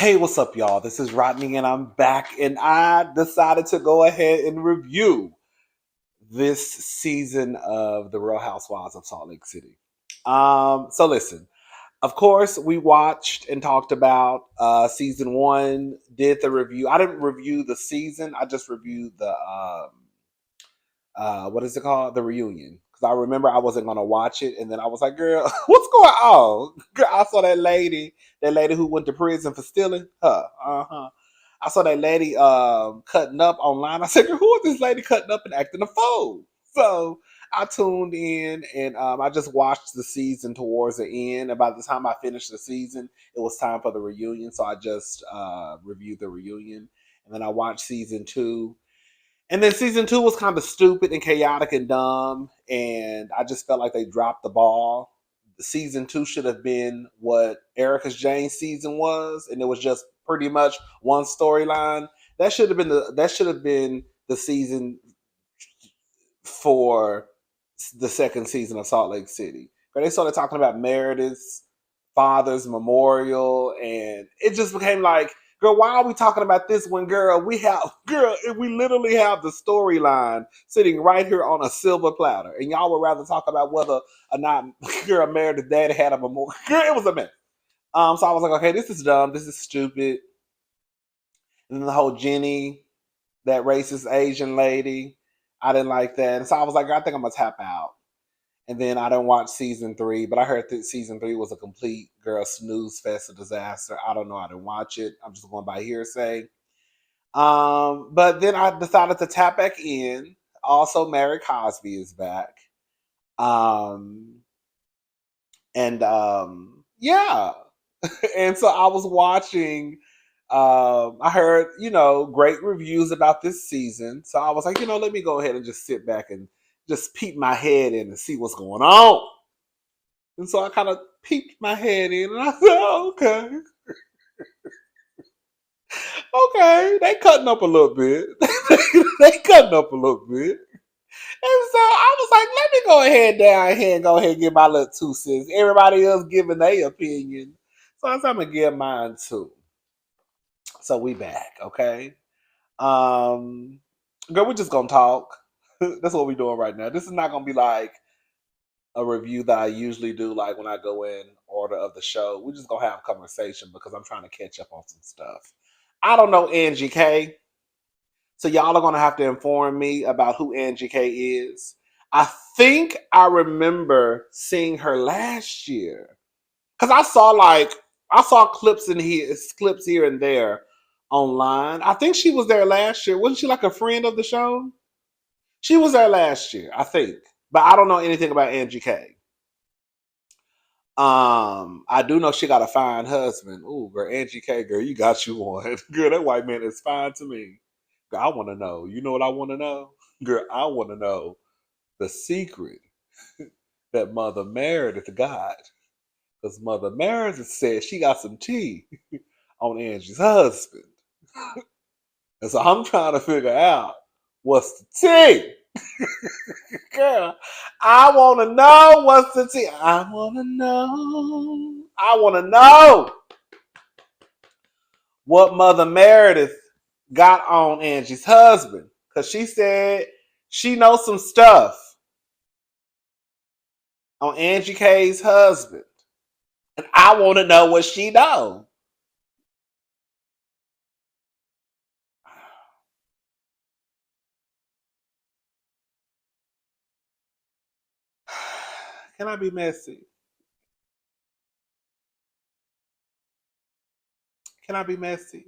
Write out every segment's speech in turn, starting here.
Hey, what's up, y'all? This is Rodney, and I'm back, and I decided to go ahead and review this season of The Real Housewives of Salt Lake City. So listen, of course, we watched and talked about season one, did the review. I didn't review the season, I just reviewed the what is it called? The reunion. Because I remember I wasn't gonna watch it, and then I was like, "Girl, what's going on?" Girl, I saw that lady who went to prison for stealing. Her, I saw that lady cutting up online. I said, "Girl, who is this lady cutting up and acting a fool?" So I tuned in, and I just watched the season towards the end. And by the time I finished the season, it was time for the reunion. So I just reviewed the reunion, and then I watched season two, and then season two was kind of stupid and chaotic and dumb, and I just felt like they dropped the ball. The season two should have been what Erica's Jane season was, and it was just pretty much one storyline. That should have been the season for the second season of Salt Lake City. But they started talking about Meredith's father's memorial, and it just became like, girl, why are we talking about this when, we literally have the storyline sitting right here on a silver platter, and y'all would rather talk about whether or not girl Meredith's dad had a memorial. Girl, it was a mess. So I was like, okay, this is dumb, this is stupid. And then the whole Jenny, that racist Asian lady, I didn't like that, and so I was like, I think I'm gonna tap out. And then I didn't watch season three, but I heard that season three was a complete girl snooze fest, a disaster. I don't know. I didn't watch it. I'm just going by hearsay. But then I decided to tap back in. Also, Mary Cosby is back. Um, and yeah. And so I was watching. I heard, great reviews about this season. So I was like, let me go ahead and just sit back and just peek my head in and see what's going on. And so I kind of peeked my head in, and I said, oh, okay, they cutting up a little bit. They cutting up a little bit. And so I was like, let me go ahead down here and go ahead and give my little 2 cents. Everybody else giving their opinion. So I said, I'm going to give mine too. So we back, okay? Um, Girl, we're just going to talk. That's what we're doing right now. This is not going to be like a review that I usually do, like when I go in order of the show. We're just gonna have a conversation because I'm trying to catch up on some stuff. I don't know Angie K, so y'all are gonna have to inform me about who Angie K is. I think I remember seeing her last year because I saw clips here and there online. I think she was there last year. Wasn't she like a friend of the show? She was there last year, I think, but I don't know anything about Angie K. I do know she got a fine husband. Ooh, girl, Angie K, girl, you got you one. Girl, that white man is fine to me. Girl, I want to know. You know what I want to know? Girl, I want to know the secret that Mother Meredith got. Because Mother Meredith said she got some tea on Angie's husband. And so I'm trying to figure out what's the tea. Girl, I want to know what's the tea. I want to know. I want to know what Mother Meredith got on Angie's husband. Because she said she knows some stuff on Angie K's husband. And I want to know what she knows. Can I be messy? Can I be messy?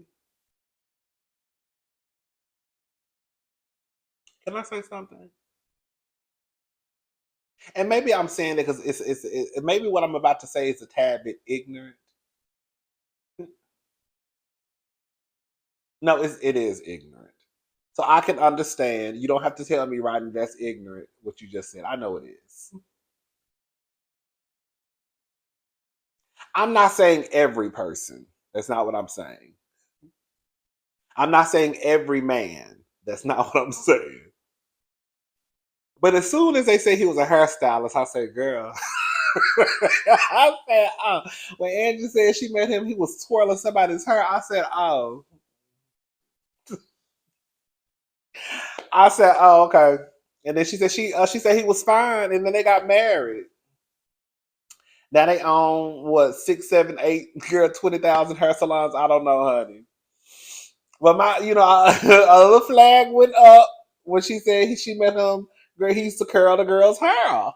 Can I say something? And maybe I'm saying it because maybe what I'm about to say is a tad bit ignorant. No, it is ignorant. So I can understand. You don't have to tell me, Rodney, that's ignorant, what you just said. I know it is. I'm not saying every person. That's not what I'm saying. I'm not saying every man. That's not what I'm saying. But as soon as they say he was a hairstylist, I say, girl. I said, oh. When Angie said she met him, he was twirling somebody's hair. I said, oh. I said, oh, okay. And then she said he was fine, and then they got married. Now they own what 6, 7, 8 girl 20,000 hair salons. I don't know, honey. But my, a little flag went up when she said she met him. Girl, he used to curl the girl's hair.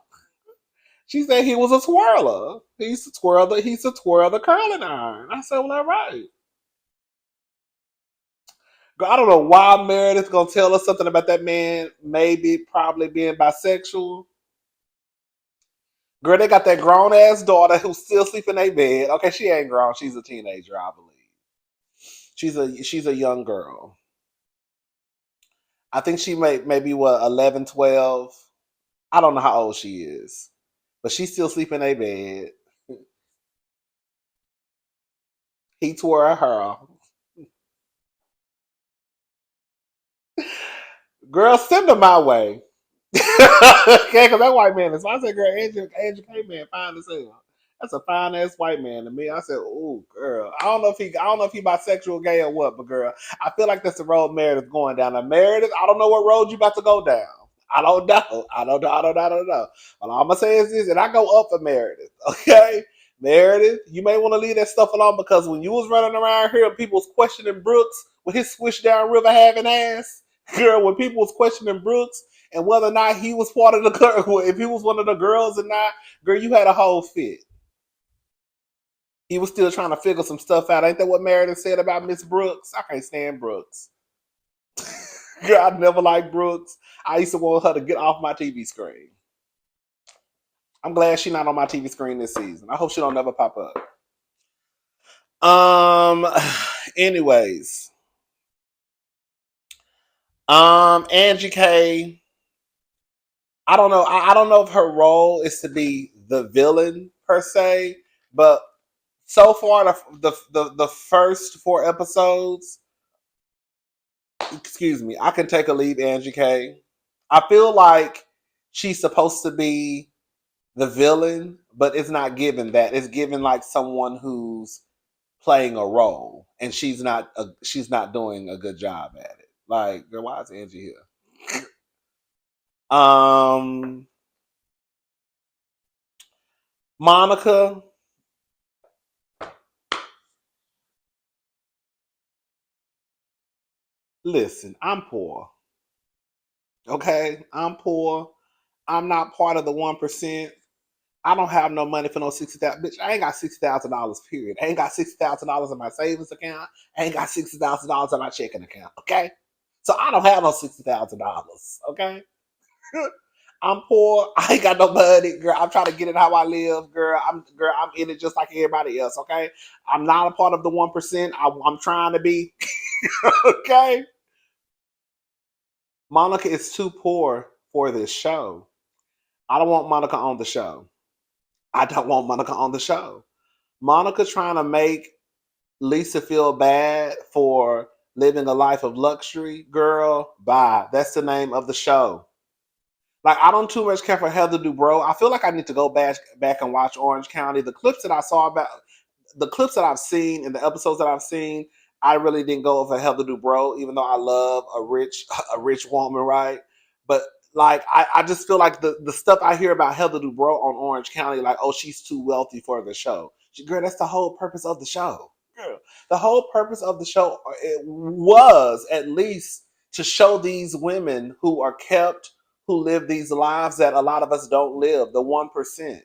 She said he was a twirler. He used to twirl the curling iron. I said, well, all right. Girl, I don't know why Meredith's gonna tell us something about that man, maybe probably being bisexual. Girl, they got that grown ass daughter who's still sleeping in their bed. Okay, she ain't grown. She's a teenager, I believe. She's a young girl. I think she maybe what 11, 12. I don't know how old she is, but she's still sleeping in a bed. He tore her. Girl, send her my way. Okay, because that white man is. I said, girl, Angie K man, fine as hell. That's a fine ass white man to me. I said, ooh, girl. I don't know if he bisexual, gay, or what, but girl, I feel like that's the road Meredith going down. Now, Meredith, I don't know what road you about to go down. I don't know. I don't know. All I'm gonna say is this, and I go up for Meredith. Okay, Meredith, you may want to leave that stuff alone because when you was running around here, and people was questioning Brooks with his swish down river having ass. Girl, when people was questioning Brooks and whether or not he was part of the girl, if he was one of the girls or not, girl, you had a whole fit. He was still trying to figure some stuff out. Ain't that what Meredith said about Miss Brooks? I can't stand Brooks. Girl, I never liked Brooks. I used to want her to get off my TV screen. I'm glad she's not on my TV screen this season. I hope she don't never pop up. Um. Anyways, Angie K. I don't know. I don't know if her role is to be the villain per se, but so far the first 4 episodes, excuse me, I can take a lead, Angie K. I feel like she's supposed to be the villain, but it's not given that. It's given like someone who's playing a role, and she's not doing a good job at it. Like, girl, why is Angie here? Um, Monica, listen, I'm poor. Okay, I'm poor. I'm not part of the 1%. I don't have no money for no 60,000. Bitch, I ain't got $60,000. Period. I ain't got $60,000 in my savings account. I ain't got $60,000 in my checking account. Okay, so I don't have no $60,000. Okay, I'm poor. I ain't got no money, girl. I'm trying to get it how I live, girl. I'm in it just like everybody else. Okay, I'm not a part of the 1%. I'm trying to be. Okay, Monica is too poor for this show. I don't want Monica on the show. I don't want Monica on the show. Monica trying to make Lisa feel bad for living a life of luxury. Girl, bye. That's the name of the show. Like, I don't too much care for Heather Dubrow. I feel like I need to go back and watch Orange County. The clips that I've seen and the episodes that I've seen, I really didn't go for Heather Dubrow, even though I love a rich woman, right? But like, I just feel like the stuff I hear about Heather Dubrow on Orange County, like, oh, she's too wealthy for the show. Girl, that's the whole purpose of the show. Girl, the whole purpose of the show it was at least to show these women who are kept, who live these lives that a lot of us don't live, the 1%.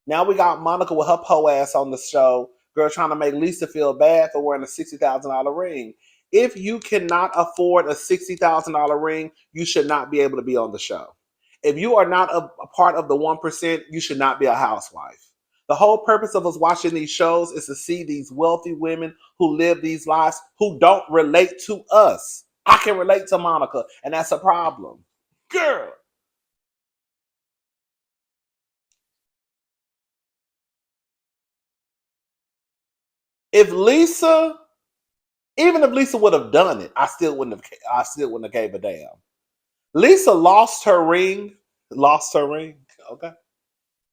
Now we got Monica with her po ass on the show, girl, trying to make Lisa feel bad for wearing a $60,000 ring. If you cannot afford a $60,000 ring, you should not be able to be on the show. If you are not a part of the 1%, you should not be a housewife. The whole purpose of us watching these shows is to see these wealthy women who live these lives who don't relate to us. I can relate to Monica, and that's a problem. Girl. If Lisa Even if Lisa would have done it, I still wouldn't have gave a damn. Lisa lost her ring. Lost her ring. Okay.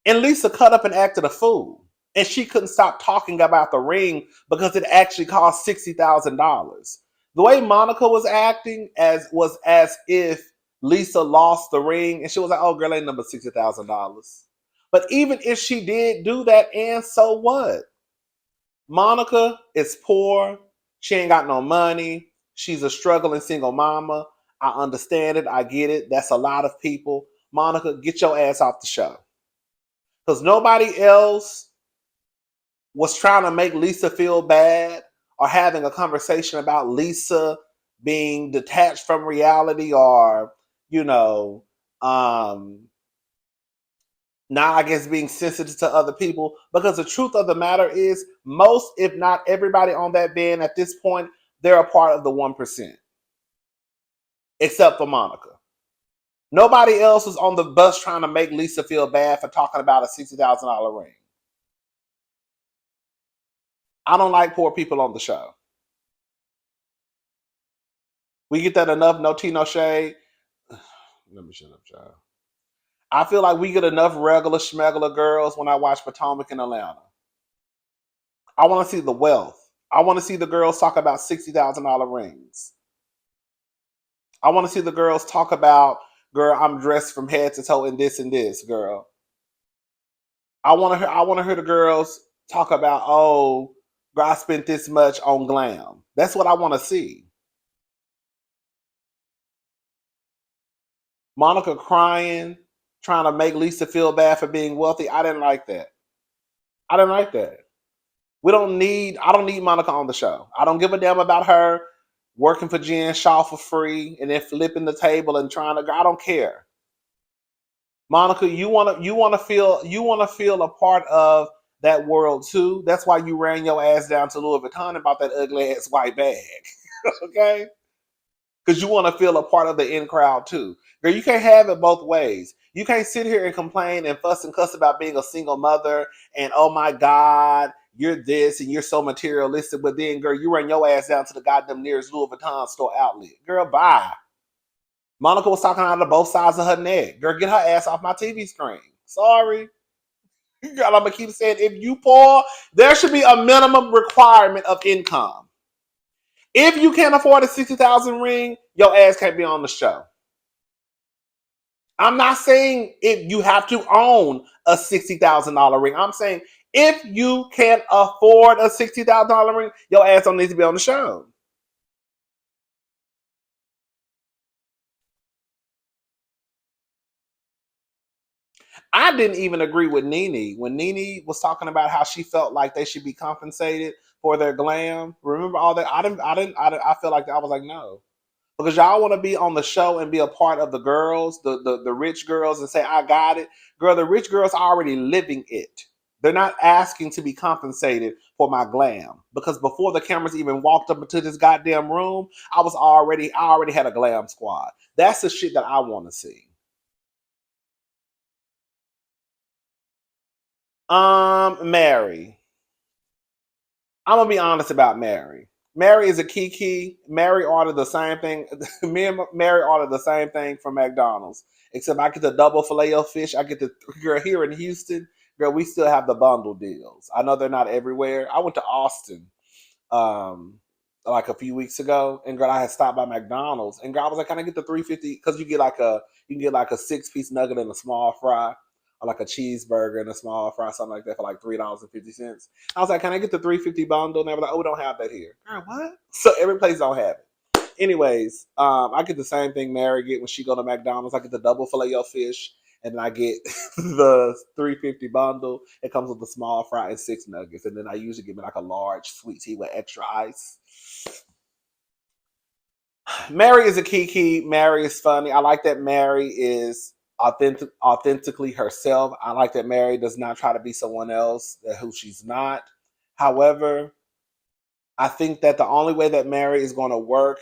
And Lisa cut up and acted a fool. And she couldn't stop talking about the ring because it actually cost $60,000. The way Monica was acting as if Lisa lost the ring, and she was like, "Oh, girl, ain't number $60,000." But even if she did do that, and so what? Monica is poor. She ain't got no money. She's a struggling single mama. I understand it. I get it. That's a lot of people. Monica, get your ass off the show. Because nobody else was trying to make Lisa feel bad or having a conversation about Lisa being detached from reality or, you know, um, now I guess being sensitive to other people. Because the truth of the matter is, most, if not everybody on that band at this point, they're a part of the 1%, except for Monica. Nobody else was on the bus trying to make Lisa feel bad for talking about a $60,000 ring. I don't like poor people on the show. We get that enough, no tea, no shade. Let me shut up, child. I feel like we get enough regular schmegular girls when I watch Potomac in Atlanta. I want to see the wealth. I want to see the girls talk about $60,000 rings. I want to see the girls talk about, girl, I'm dressed from head to toe in this and this, girl. I want to hear the girls talk about, oh, girl, I spent this much on glam. That's what I want to see. Monica crying, trying to make Lisa feel bad for being wealthy. I didn't like that. I didn't like that. I don't need Monica on the show. I don't give a damn about her working for Jen Shaw for free and then flipping the table and trying to, I don't care. Monica, you wanna feel a part of that world too. That's why you ran your ass down to Louis Vuitton and bought that ugly ass white bag. Okay? Because you want to feel a part of the in crowd too. Girl, you can't have it both ways. You can't sit here and complain and fuss and cuss about being a single mother and oh my God, you're this and you're so materialistic, but then girl, you run your ass down to the goddamn nearest Louis Vuitton store outlet. Girl, bye. Monica was talking out of both sides of her neck. Girl, get her ass off my TV screen. Sorry. Girl, I'm gonna keep saying if you poor, there should be a minimum requirement of income. If you can't afford a 60,000 ring, your ass can't be on the show. I'm not saying if you have to own a $60,000 ring. I'm saying if you can't afford a $60,000 ring, your ass don't need to be on the show. I didn't even agree with Nene when Nene was talking about how she felt like they should be compensated for their glam. Remember all that? I feel like I was like, no. Because y'all want to be on the show and be a part of the girls, the rich girls, and say, I got it. Girl, the rich girls are already living it. They're not asking to be compensated for my glam. Because before the cameras even walked up into this goddamn room, I already had a glam squad. That's the shit that I want to see. Mary. I'm gonna be honest about Mary. Mary is a Kiki. Mary ordered the same thing. Me and Mary ordered the same thing from McDonald's, except I get the double filet of fish. I get the girl here in Houston. Girl, we still have the bundle deals. I know they're not everywhere. I went to Austin um like a few weeks ago, and girl, I had stopped by McDonald's, and girl, I was like, "Can I get the 350?" Because you can get like a 6-piece nugget and a small fry, or like a cheeseburger and a small fry, something like that, for like $3.50. I was like, "Can I get the 350 bundle?" And they were like, "Oh, we don't have that here." Girl, what? So every place don't have it. Anyways, I get the same thing Mary get when she go to McDonald's. I get the double filet of fish, and then I get the 350 bundle. It comes with a small fry and 6 nuggets, and then I usually get me like a large sweet tea with extra ice. Mary is a Kiki. Mary is funny. I like that Mary is authentically herself. I like that Mary does not try to be someone else who she's not. However, I think that the only way that Mary is going to work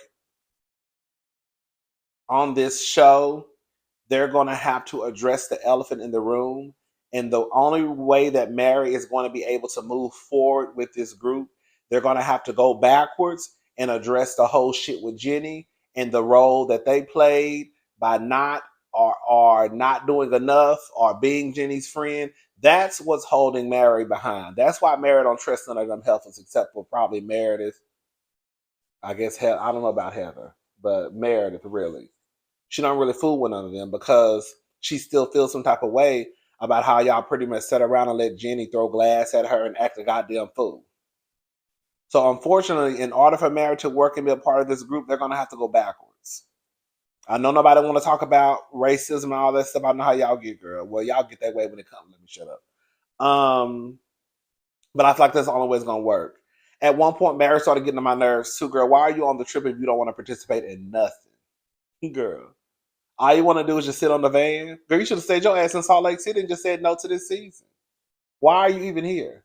on this show, they're going to have to address the elephant in the room. And the only way that Mary is going to be able to move forward with this group, they're going to have to go backwards and address the whole shit with Jenny and the role that they played by not or not doing enough or being Jenny's friend. That's what's holding Mary behind. That's why Mary don't trust none of them heifers except for probably Meredith. I guess I don't know about Heather, but Meredith really. She don't really fool with none of them because she still feels some type of way about how y'all pretty much sat around and let Jenny throw glass at her and act a goddamn fool. So unfortunately, in order for Mary to work and be a part of this group, they're gonna have to go backwards. I know nobody want to talk about racism and all that stuff. I know how y'all get, girl. Well, y'all get that way when it comes. Let me shut up. But I feel like that's the only way it's gonna work. At one point, Mary started getting on my nerves too, girl. Why are you on the trip if you don't want to participate in nothing, girl? All you want to do is just sit on the van, girl. You should have stayed your ass in Salt Lake City and just said no to this season. Why are you even here?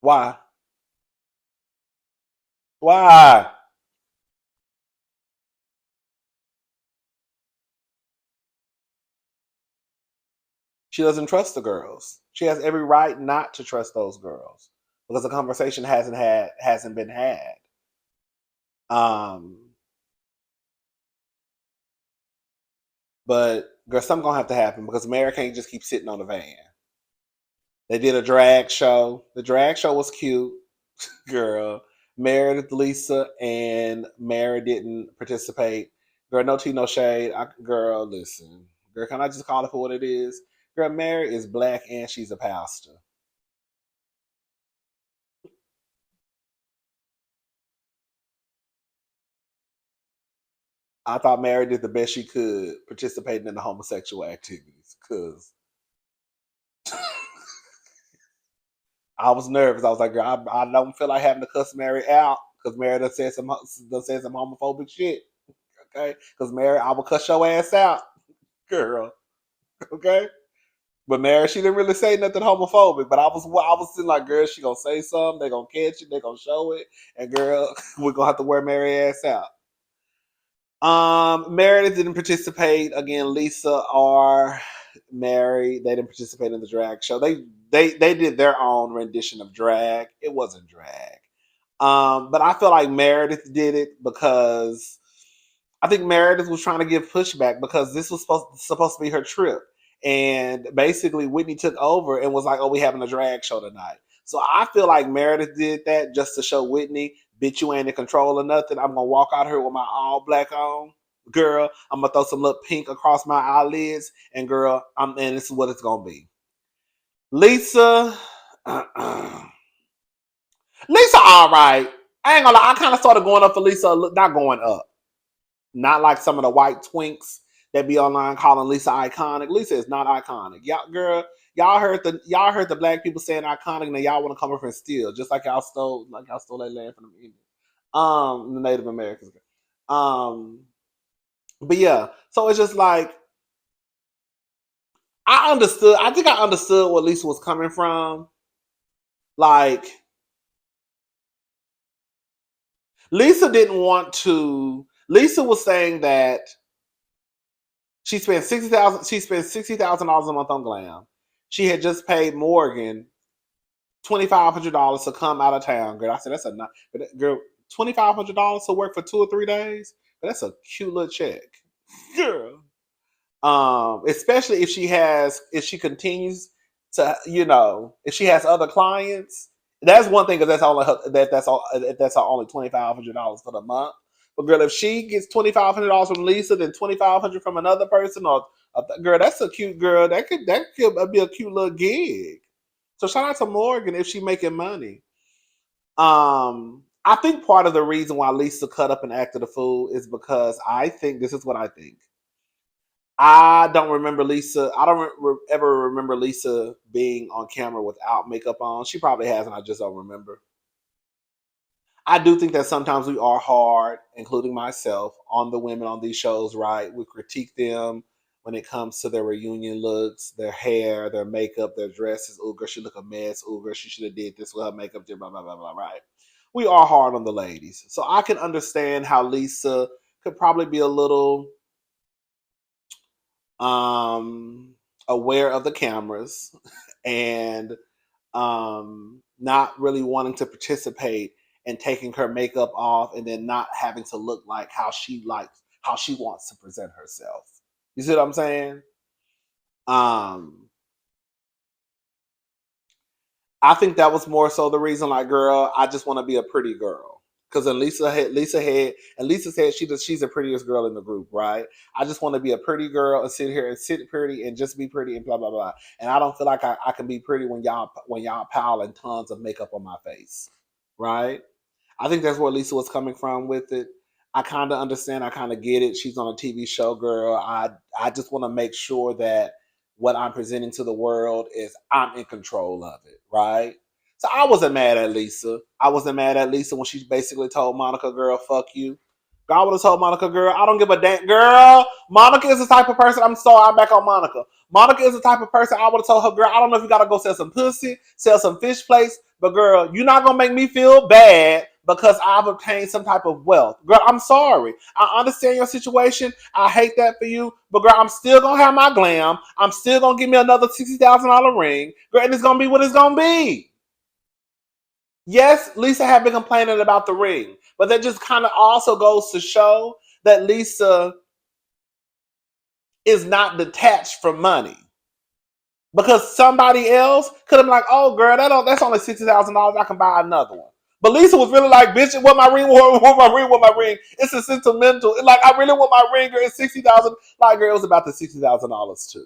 Why? Why? She doesn't trust the girls. She has every right not to trust those girls because the conversation hasn't been had. Um, but girl, something gonna have to happen because Mary can't just keep sitting on the van. They did a drag show. The drag show was cute, girl. Meredith, Lisa, and Mary didn't participate. Girl, no tea, no shade. Girl, listen. Girl, can I just call it for what it is? Girl, Mary is black and she's a pastor. I thought Mary did the best she could participating in the homosexual activities because I was nervous. I was like, girl, I don't feel like having to cuss Mary out because Mary done said some homophobic shit. Okay? Because Mary, I will cuss your ass out, girl. Okay? But Mary, she didn't really say nothing homophobic. But I was sitting like, girl, she gonna say something. They gonna catch it. They gonna show it. And girl, we're gonna have to wear Mary ass out. Meredith didn't participate. Again, Lisa or Mary, they didn't participate in the drag show. They did their own rendition of drag. It wasn't drag. But I feel like Meredith did it because I think Meredith was trying to give pushback because this was supposed to be her trip. And basically Whitney took over and was like, oh, we having a drag show tonight. So I feel like Meredith did that just to show Whitney, bitch, you ain't in control of nothing. I'm gonna walk out here with my all black on. Girl, I'm gonna throw some little pink across my eyelids, and girl, and this is what it's gonna be. Lisa, Lisa, all right. I ain't gonna lie, I kind of started going up for Lisa, not going up. Not like some of the white twinks that be online calling Lisa iconic. Lisa is not iconic. Y'all, girl, y'all heard the black people saying iconic, and then y'all want to come up and steal, just like y'all stole that land from the Indians, the Native Americans. Um, but yeah, so it's just like I understood. I think I understood where Lisa was coming from. Like Lisa didn't want to. Lisa was saying that She spent $60,000 a month on glam. She had just paid Morgan $2,500 to come out of town. Girl, I said that's a not, girl, $2,500 to work for 2 or 3 days. But that's a cute little check, girl. Especially if she continues to, if she has other clients. That's one thing because that's her only $2,500 for the month. But girl, if she gets $2,500 from Lisa, then $2,500 from another person, or girl, that's a cute girl. That could be a cute little gig. So shout out to Morgan if she making money. I think part of the reason why Lisa cut up and acted a fool is because I think this is what I think. I don't remember Lisa. I don't ever remember Lisa being on camera without makeup on. She probably has, and I just don't remember. I do think that sometimes we are hard, including myself, on the women on these shows, right? We critique them when it comes to their reunion looks, their hair, their makeup, their dresses. Oh, girl, she look a mess. Oh, girl, she should have did this with her makeup, blah, blah, blah, blah, right? We are hard on the ladies. So I can understand how Lisa could probably be a little um aware of the cameras and not really wanting to participate and taking her makeup off and then not having to look like how she wants to present herself. You see what I'm saying? Um, I think that was more so the reason. Like, girl, I just want to be a pretty girl. Because then Lisa said she's the prettiest girl in the group, right? I just want to be a pretty girl and sit here and sit pretty and just be pretty and blah blah blah. And I don't feel like I can be pretty when y'all piling tons of makeup on my face, right? I think that's where Lisa was coming from with it. I kind of understand. I kind of get it. She's on a TV show, girl. I just want to make sure that what I'm presenting to the world is I'm in control of it, right? So I wasn't mad at Lisa. I wasn't mad at Lisa when she basically told Monica, girl, fuck you. God would have told Monica, girl, I don't give a damn. Girl, Monica is the type of person, I'm back on Monica. Monica is the type of person I would have told her, girl, I don't know if you got to go sell some pussy, sell some fish plates, but girl, you're not going to make me feel bad because I've obtained some type of wealth. Girl, I'm sorry. I understand your situation. I hate that for you. But girl, I'm still going to have my glam. I'm still going to give me another $60,000 ring. Girl, and it's going to be what it's going to be. Yes, Lisa had been complaining about the ring. But that just kind of also goes to show that Lisa is not detached from money. Because somebody else could have been like, oh, girl, that's only $60,000. I can buy another one. But Lisa was really like, bitch, what my ring, what my ring, what my ring. It's a sentimental. Like, I really want my ring, girl. It's $60,000. Like, girl, it was about the $60,000 too.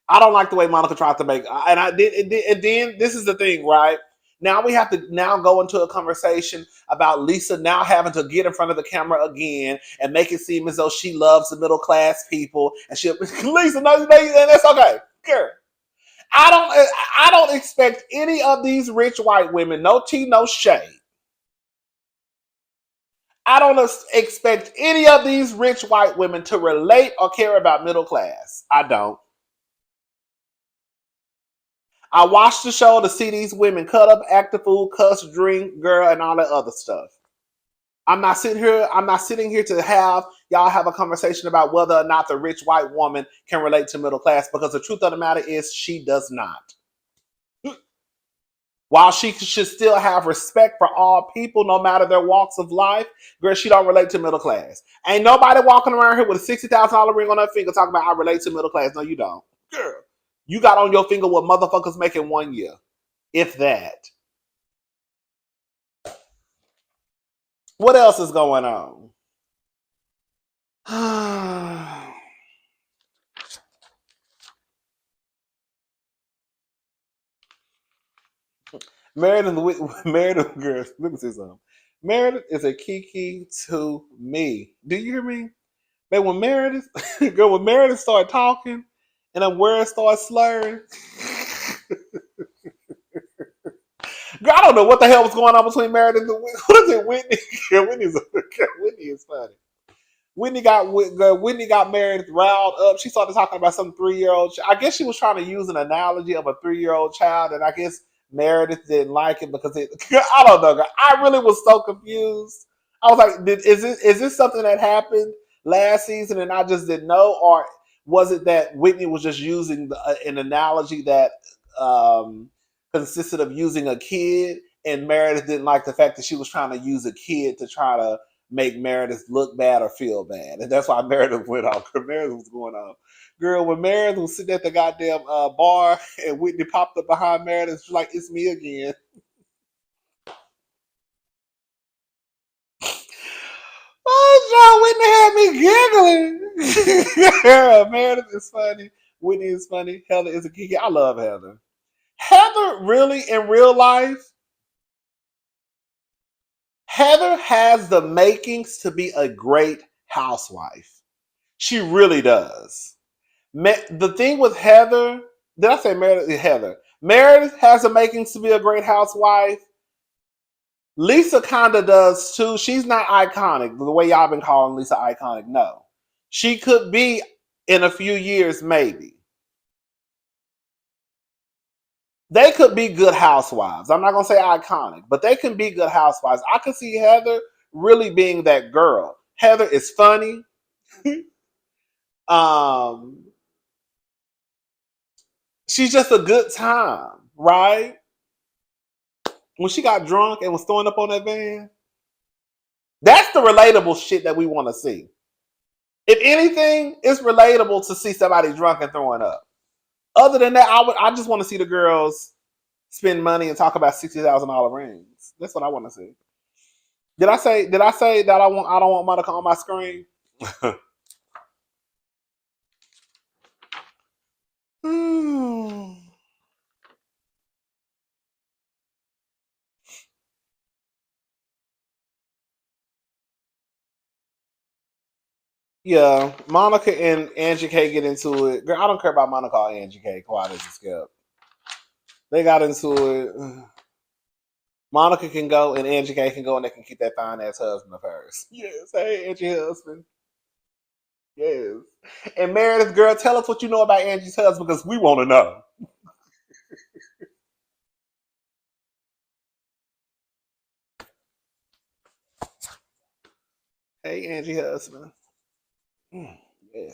I don't like the way Monica tried to make, and I did, and then this is the thing, right? Now we have to now go into a conversation about Lisa now having to get in front of the camera again and make it seem as though she loves the middle class people, and she Lisa, no, that's okay, girl. I don't expect any of these rich white women, no tea, no shade. I don't expect any of these rich white women to relate or care about middle class. I don't. I watched the show to see these women cut up, act the fool, cuss, drink, girl, and all that other stuff. I'm not sitting here to have y'all have a conversation about whether or not the rich white woman can relate to middle class, because the truth of the matter is she does not. While she should still have respect for all people, no matter their walks of life, girl, she don't relate to middle class. Ain't nobody walking around here with a $60,000 ring on her finger talking about I relate to middle class. No, you don't. Girl, you got on your finger what motherfuckers make in 1 year, if that. What else is going on? Meredith, girl, let me say something. Meredith is a Kiki to me. Do you hear me? Man, when Meredith started talking and her words started slurring, girl, I don't know what the hell was going on between Meredith and what is it, Whitney? Whitney is funny. Whitney got Meredith riled up. She started talking about some 3-year-old. I guess she was trying to use an analogy of a 3-year-old child, and I guess Meredith didn't like it because it. I don't know. I really was so confused. I was like, is this something that happened last season and I just didn't know, or was it that Whitney was just using an analogy that consisted of using a kid, and Meredith didn't like the fact that she was trying to use a kid to try to make Meredith look bad or feel bad. And that's why Meredith went off. Because Meredith was going on. Girl, when Meredith was sitting at the goddamn bar and Whitney popped up behind Meredith, she's like, it's me again. Oh, Whitney had me giggling. Girl, Meredith is funny. Whitney is funny. Heather is a geeky. I love Heather. Heather really, in real life, Heather has the makings to be a great housewife. She really does. The thing with Heather, did I say Meredith? Heather. Meredith has the makings to be a great housewife. Lisa kind of does too. She's not iconic the way y'all been calling Lisa iconic. No. She could be in a few years, maybe. They could be good housewives. I'm not going to say iconic, but they can be good housewives. I could see Heather really being that girl. Heather is funny. um, she's just a good time, right? when she got drunk and was throwing up on that van. That's the relatable shit that we want to see. If anything, it's relatable to see somebody drunk and throwing up. Other than that, I just want to see the girls spend money and talk about $60,000 rings. That's what I want to see. Did I say that I don't want Monica on my screen? Yeah, Monica and Angie K get into it. Girl, I don't care about Monica or Angie K. Quiet as a skip. They got into it. Monica can go and Angie K can go and they can keep that fine ass husband of hers. Yes, hey Angie husband. Yes. And Meredith, girl, tell us what you know about Angie's husband because we want to know. Hey Angie husband. Yeah.